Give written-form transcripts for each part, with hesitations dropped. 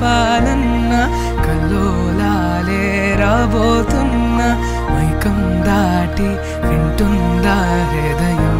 ఆపాలన్నా కల్లోలాలే రాబోతున్నా మైకం దాటి వింటుందా హృదయం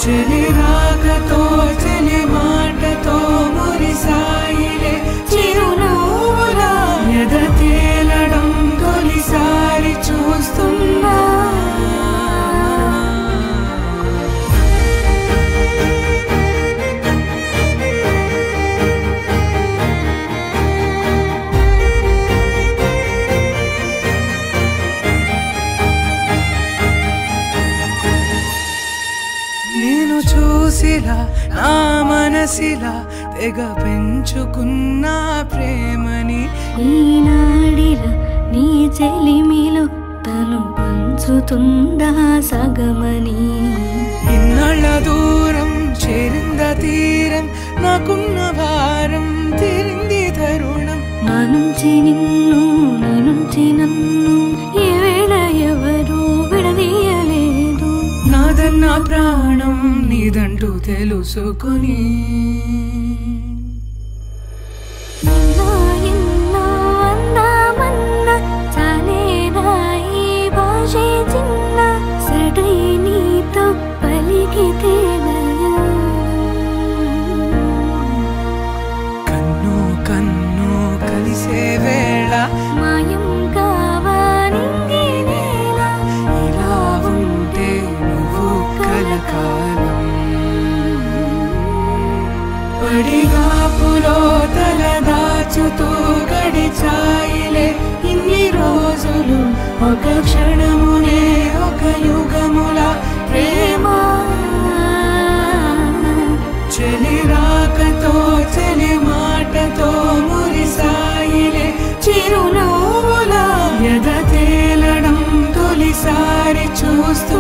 చలి రాకతో చలి మాటతో మురిసాయిలే చిరునవ్వులా ఎద తేలడం తొలిసారి చూస్తున్నా నేను చూసిలా నా మనసిలా తెగ పెంచుకున్న ప్రేమని ఈనాడిలా నీ చెలిమిలో తను పంచుతుందా సగమని ఇన్నాళ్ళ దూరం చేరింద తీరం నాకున్న భారం తీరింది తరుణం నా నుంచి నిన్ను నీ నుంచి నన్ను ఏ వేళ ఎవరు విడదీయలేదు నాదన్న ప్రాణం నీదంటూ తెలుసుకుని ఎన్నో ఎన్నో అందామన్న చాలేనా ఈ భాషే చిన్న సడై నీతో పలికితే కన్ను కన్ను కలిసే వేళ మాయం కావాలింగే వేళ ఇలా ఉంటే నువ్వు కలకాలం పడిగాపులో తల దాచుతూ గడిచాయిలే ఇన్ని రోజులు ఒక క్షణమునే ఒక యుగముల ప్రేమ చలి రాకతో చలి మాటతో మురిసాయిలే చిరునవ్వులా ఎద తేలడం తొలిసారి చూస్తూ